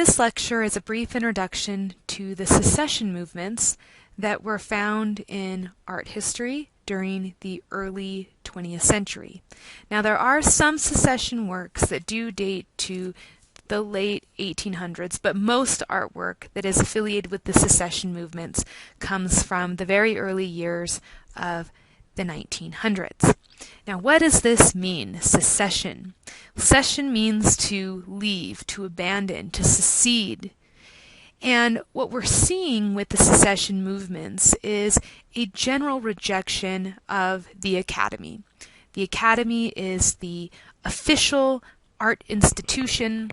this lecture is a brief introduction to the secession movements that were found in art history during the early 20th century. Now, there are some secession works that do date to the late 1800s, but most artwork that is affiliated with the secession movements comes from the very early years of the 1900s. Now, what does this mean, secession? Secession means to leave, to abandon, to secede. And what we're seeing with the secession movements is a general rejection of the academy. The academy is the official art institution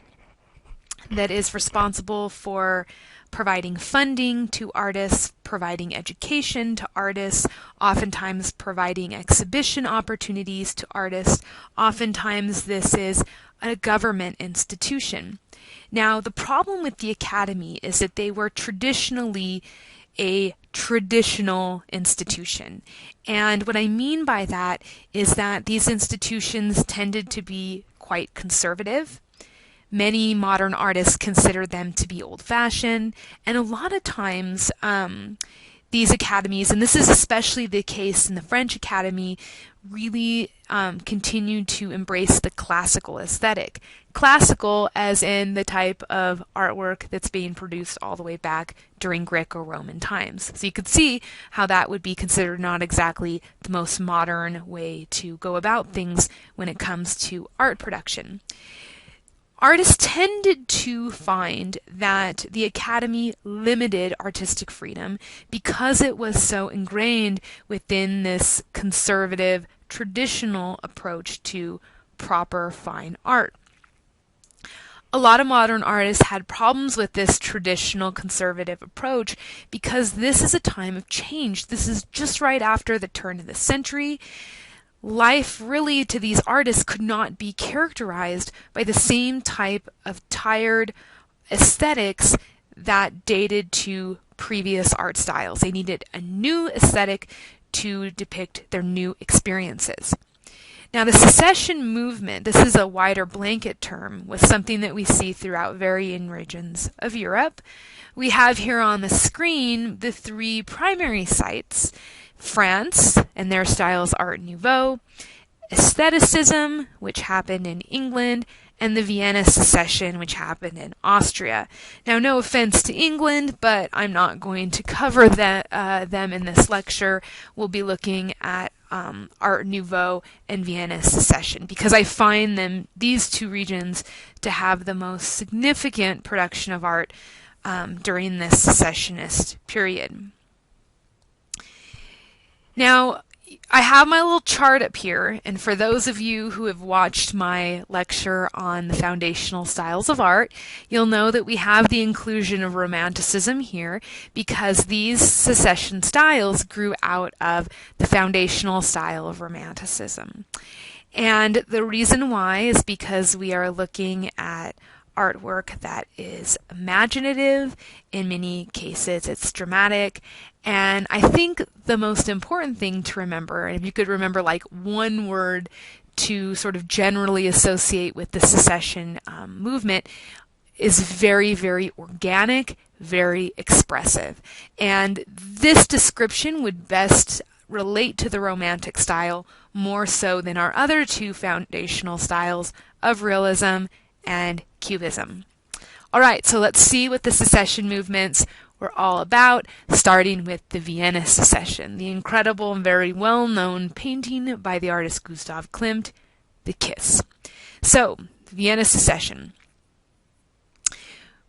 that is responsible for providing funding to artists, providing education to artists, oftentimes providing exhibition opportunities to artists. Oftentimes this is a government institution. Now, the problem with the academy is that they were traditionally a traditional institution. And what I mean by that is that these institutions tended to be quite conservative. Many modern artists consider them to be old-fashioned, and a lot of times these academies, and this is especially the case in the French Academy, really continued to embrace the classical aesthetic. Classical as in the type of artwork that's being produced all the way back during Greco-Roman times. So you could see how that would be considered not exactly the most modern way to go about things when it comes to art production. Artists tended to find that the academy limited artistic freedom because it was so ingrained within this conservative, traditional approach to proper fine art. A lot of modern artists had problems with this traditional conservative approach because this is a time of change. This is just right after the turn of the century. Life really to these artists could not be characterized by the same type of tired aesthetics that dated to previous art styles. They needed a new aesthetic to depict their new experiences. Now, the secession movement, this is a wider blanket term, was something that we see throughout varying regions of Europe. We have here on the screen the three primary sites: France and their styles Art Nouveau, Aestheticism, which happened in England, and the Vienna Secession, which happened in Austria. Now, no offense to England, but I'm not going to cover them in this lecture. We'll be looking at Art Nouveau and Vienna Secession because I find these two regions to have the most significant production of art during this secessionist period. Now, I have my little chart up here, and for those of you who have watched my lecture on the foundational styles of art, you'll know that we have the inclusion of Romanticism here because these secession styles grew out of the foundational style of Romanticism. And the reason why is because we are looking at artwork that is imaginative. In many cases, it's dramatic. And I think the most important thing to remember, and if you could remember like one word to sort of generally associate with the secession movement, is very, very organic, very expressive. And this description would best relate to the Romantic style more so than our other two foundational styles of realism and Cubism. All right, so let's see what the secession movements were all about, starting with the Vienna Secession, the incredible and very well-known painting by the artist Gustav Klimt, The Kiss. So, Vienna Secession.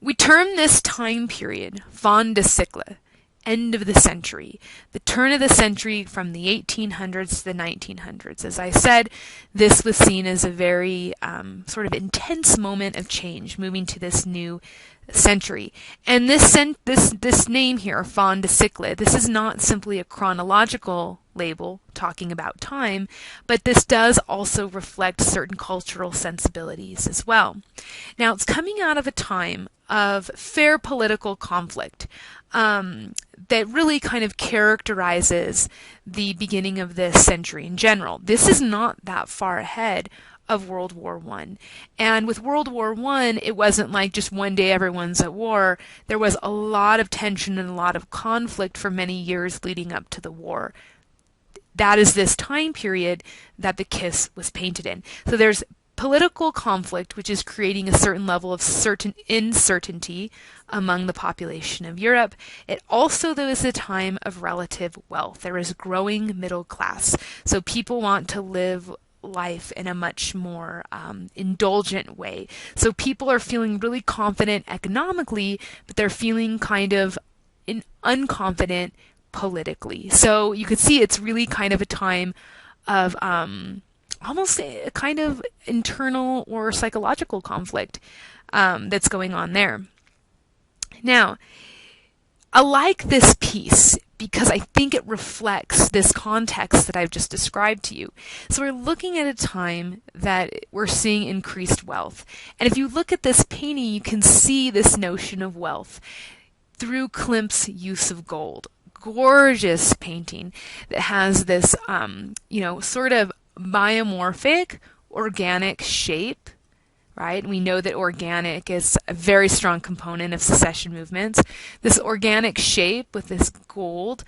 We term this time period fin de siècle, end of the century, the turn of the century from the 1800s to the 1900s. As I said, this was seen as a very sort of intense moment of change, moving to this new century. And this name here, fin de siècle, this is not simply a chronological label talking about time, but this does also reflect certain cultural sensibilities as well. Now, it's coming out of a time of fair political conflict that really kind of characterizes the beginning of this century in general. This is not that far ahead of World War I. And with World War I, it wasn't like just one day everyone's at war. There was a lot of tension and a lot of conflict for many years leading up to the war. That is this time period that the kiss was painted in. So there's political conflict, which is creating a certain level of certain uncertainty among the population of Europe. It also, though, is a time of relative wealth. There is growing middle class. So people want to live life in a much more indulgent way. So people are feeling really confident economically, but they're feeling kind of unconfident politically. So you could see it's really kind of a time of almost a kind of internal or psychological conflict that's going on there. Now, I like this piece because I think it reflects this context that I've just described to you. So we're looking at a time that we're seeing increased wealth. And if you look at this painting, you can see this notion of wealth through Klimt's use of gold. Gorgeous painting that has this, sort of biomorphic, organic shape, right? We know that organic is a very strong component of secession movements. This organic shape with this gold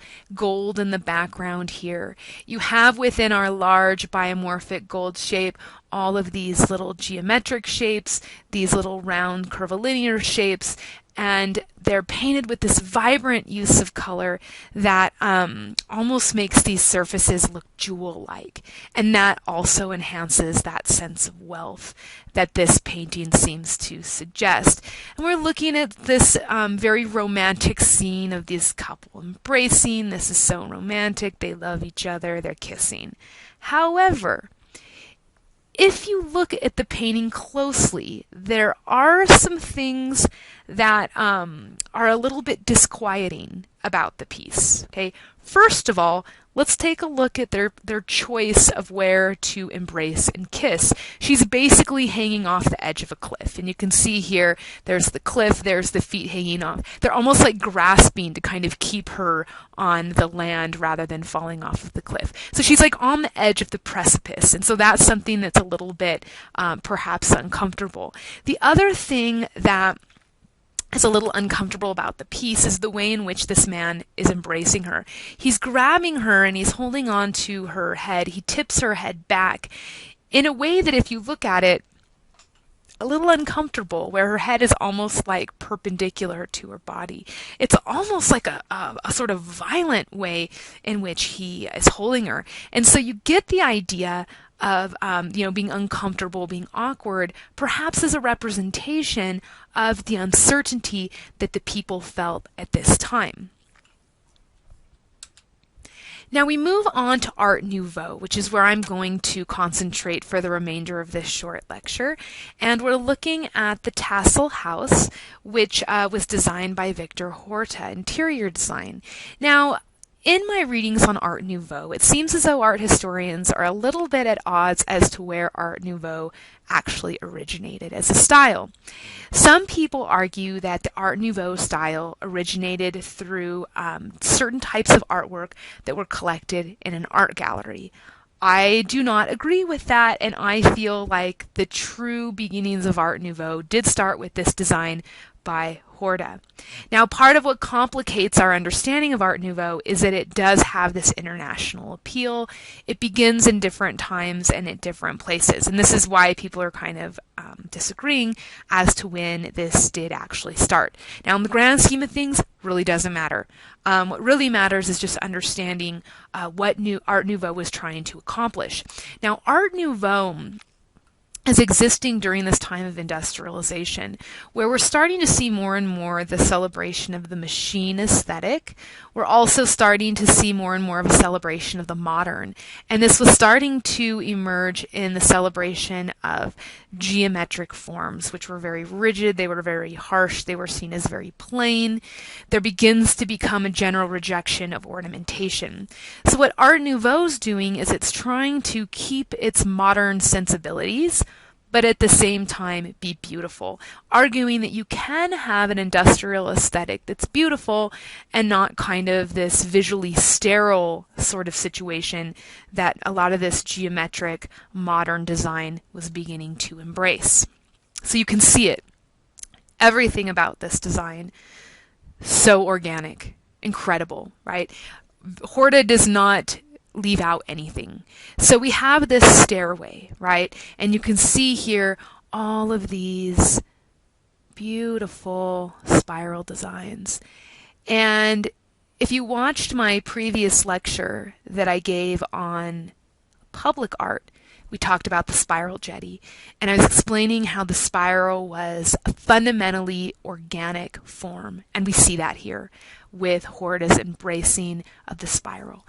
in the background here. You have within our large biomorphic gold shape all of these little geometric shapes, these little round curvilinear shapes, and they're painted with this vibrant use of color that almost makes these surfaces look jewel-like. And that also enhances that sense of wealth that this painting seems to suggest. And we're looking at this very romantic scene of this couple embracing. This is so romantic. They love each other. They're kissing. However, if you look at the painting closely, there are some things that are a little bit disquieting about the piece. Okay, first of all, let's take a look at their choice of where to embrace and kiss. She's basically hanging off the edge of a cliff, and you can see here there's the cliff, there's the feet hanging off. They're almost like grasping to kind of keep her on the land rather than falling off of the cliff. So she's like on the edge of the precipice, and so that's something that's a little bit perhaps uncomfortable. The other thing that is a little uncomfortable about the piece is the way in which this man is embracing her. He's grabbing her and he's holding on to her head. He tips her head back in a way that, if you look at it, a little uncomfortable, where her head is almost like perpendicular to her body. It's almost like a sort of violent way in which he is holding her. And so you get the idea of being uncomfortable, being awkward, perhaps as a representation of the uncertainty that the people felt at this time. Now we move on to Art Nouveau, which is where I'm going to concentrate for the remainder of this short lecture. And we're looking at the Tassel House, which was designed by Victor Horta, interior design. Now, in my readings on Art Nouveau, it seems as though art historians are a little bit at odds as to where Art Nouveau actually originated as a style. Some people argue that the Art Nouveau style originated through certain types of artwork that were collected in an art gallery. I do not agree with that, and I feel like the true beginnings of Art Nouveau did start with this design by Horta. Now, part of what complicates our understanding of Art Nouveau is that it does have this international appeal. It begins in different times and at different places, and this is why people are kind of disagreeing as to when this did actually start. Now, in the grand scheme of things, really doesn't matter. What really matters is just understanding what Art Nouveau was trying to accomplish. Now, Art Nouveau is existing during this time of industrialization, where we're starting to see more and more the celebration of the machine aesthetic. We're also starting to see more and more of a celebration of the modern. And this was starting to emerge in the celebration of geometric forms, which were very rigid, they were very harsh, they were seen as very plain. There begins to become a general rejection of ornamentation. So what Art Nouveau's doing is it's trying to keep its modern sensibilities, but at the same time be beautiful, arguing that you can have an industrial aesthetic that's beautiful and not kind of this visually sterile sort of situation that a lot of this geometric modern design was beginning to embrace. So you can see it. Everything about this design, so organic, incredible, right? Horta does not leave out anything. So we have this stairway, right? And you can see here all of these beautiful spiral designs. And if you watched my previous lecture that I gave on public art, we talked about the spiral jetty, and I was explaining how the spiral was a fundamentally organic form, and we see that here with Horta's embracing of the spiral.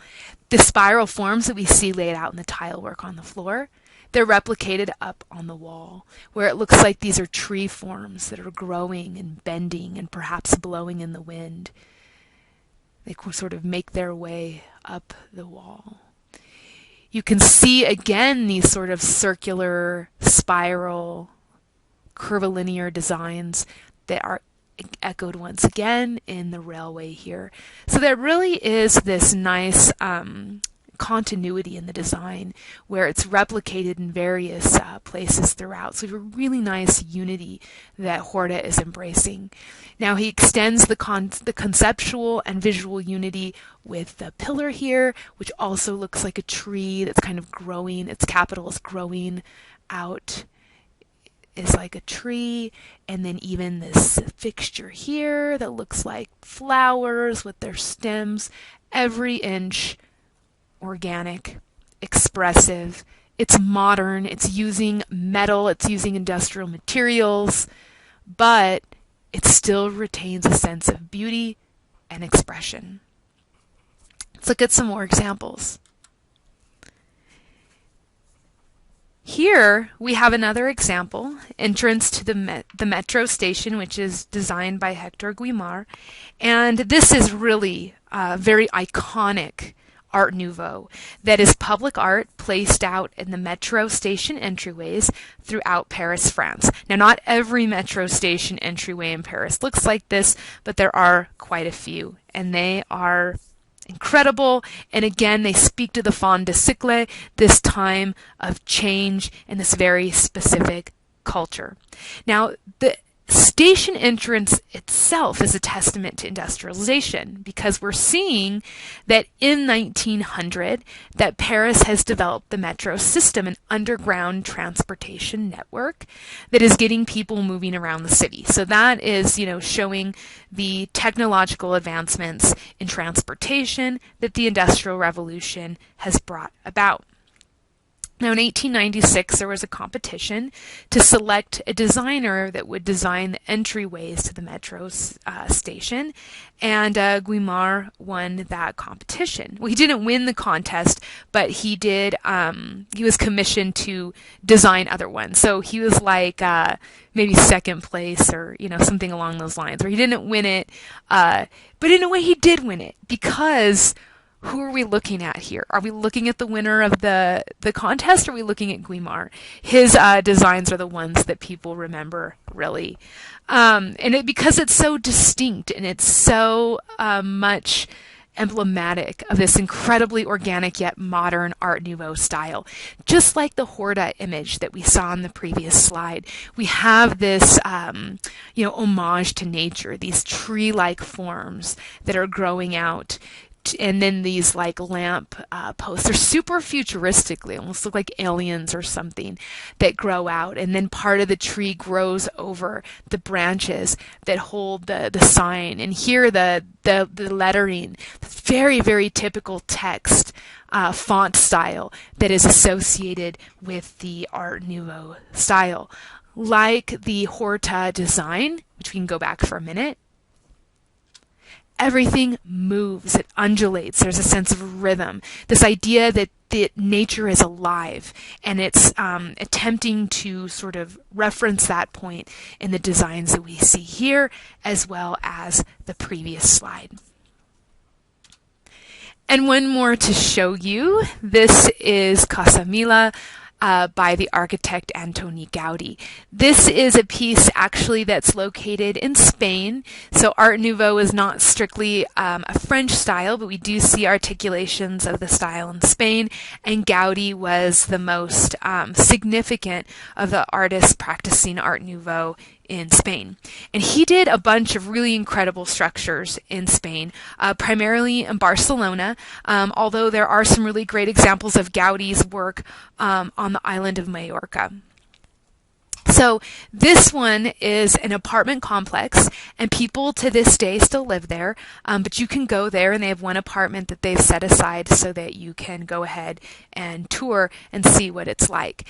The spiral forms that we see laid out in the tile work on the floor, they're replicated up on the wall, where it looks like these are tree forms that are growing and bending and perhaps blowing in the wind. They sort of make their way up the wall. You can see again these sort of circular, spiral, curvilinear designs that are echoed once again in the railway here. So there really is this nice continuity in the design where it's replicated in various places throughout. So we have a really nice unity that Horta is embracing. Now he extends the conceptual and visual unity with the pillar here, which also looks like a tree that's kind of growing. Its capital is growing out, is like a tree, and then even this fixture here that looks like flowers with their stems, every inch organic, expressive. It's modern, it's using metal, it's using industrial materials, but it still retains a sense of beauty and expression. Let's look at some more examples. Here we have another example, entrance to the metro station, which is designed by Hector Guimard, and this is really very iconic Art Nouveau that is public art placed out in the metro station entryways throughout Paris, France. Now, not every metro station entryway in Paris looks like this, but there are quite a few, and they are incredible, and again they speak to the fin de siècle, this time of change and this very specific culture. Now, the station entrance itself is a testament to industrialization, because we're seeing that in 1900 that Paris has developed the metro system, an underground transportation network that is getting people moving around the city. So that is, showing the technological advancements in transportation that the Industrial Revolution has brought about. Now, in 1896, there was a competition to select a designer that would design the entryways to the metro station, and Guimard won that competition. Well, he didn't win the contest, but he did. He was commissioned to design other ones, so he was like maybe second place or something along those lines. Where he didn't win it, but in a way he did win it, because who are we looking at here? Are we looking at the winner of the contest, or are we looking at Guimard? His designs are the ones that people remember, really. Because it's so distinct and it's so much emblematic of this incredibly organic yet modern Art Nouveau style. Just like the Horta image that we saw on the previous slide, we have this homage to nature, these tree-like forms that are growing out. And then these like lamp posts, they're super futuristic, they almost look like aliens or something, that grow out, and then part of the tree grows over the branches that hold the sign. And here the lettering, very, very typical text font style that is associated with the Art Nouveau style. Like the Horta design, which we can go back for a minute, everything moves, it undulates, there's a sense of rhythm, this idea that nature is alive, and it's attempting to sort of reference that point in the designs that we see here, as well as the previous slide. And one more to show you. This is Casa Mila. by the architect Antoni Gaudi. This is a piece actually that's located in Spain. So Art Nouveau is not strictly a French style, but we do see articulations of the style in Spain, and Gaudi was the most significant of the artists practicing Art Nouveau in Spain. And he did a bunch of really incredible structures in Spain, primarily in Barcelona, although there are some really great examples of Gaudi's work on the island of Majorca. So this one is an apartment complex, and people to this day still live there, but you can go there, and they have one apartment that they've set aside so that you can go ahead and tour and see what it's like.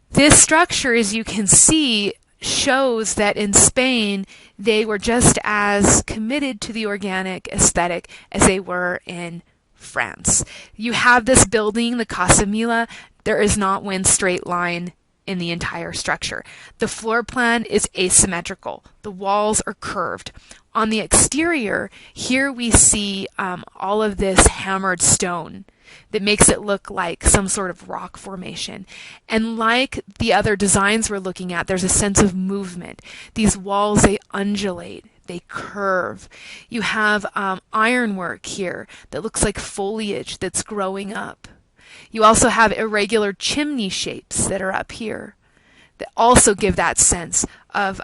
This structure, as you can see, shows that in Spain they were just as committed to the organic aesthetic as they were in France. You have this building, the Casa Mila. There is not one straight line in the entire structure. The floor plan is asymmetrical. The walls are curved. On the exterior, here we see all of this hammered stone that makes it look like some sort of rock formation. And like the other designs we're looking at, there's a sense of movement. These walls, they undulate, they curve. You have ironwork here that looks like foliage that's growing up. You also have irregular chimney shapes that are up here that also give that sense of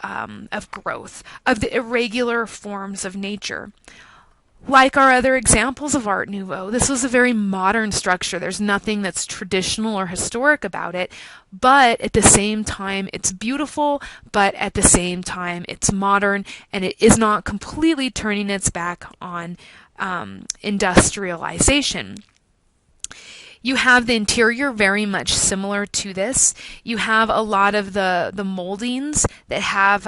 growth, of the irregular forms of nature. Like our other examples of Art Nouveau, this was a very modern structure. There's nothing that's traditional or historic about it, but at the same time it's beautiful, but at the same time it's modern, and it is not completely turning its back on industrialization. You have the interior very much similar to this. You have a lot of the moldings that have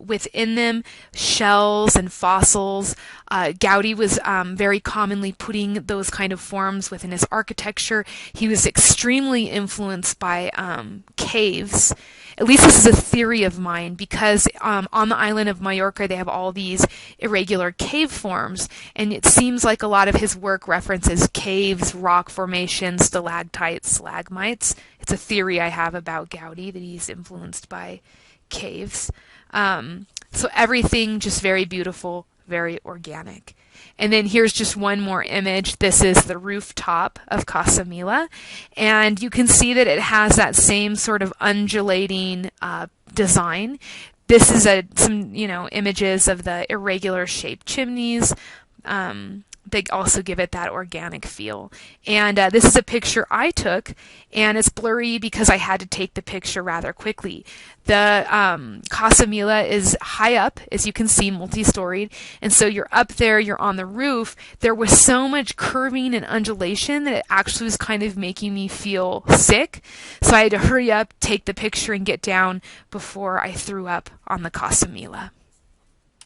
within them shells and fossils. Gaudi was very commonly putting those kind of forms within his architecture. He was extremely influenced by caves. At least this is a theory of mine, because on the island of Majorca they have all these irregular cave forms, and it seems like a lot of his work references caves, rock formations, stalactites, stalagmites. It's a theory I have about Gaudi, that he's influenced by caves. So everything just very beautiful, very organic. And then here's just one more image. This is the rooftop of Casa Mila, and you can see that it has that same sort of undulating design. This is some images of the irregular shaped chimneys. They also give it that organic feel. And this is a picture I took, and it's blurry because I had to take the picture rather quickly. The Casa Mila is high up, as you can see, multi-storied, and so you're up there, you're on the roof. There was so much curving and undulation that it actually was kind of making me feel sick, so I had to hurry up, take the picture, and get down before I threw up on the Casa Mila.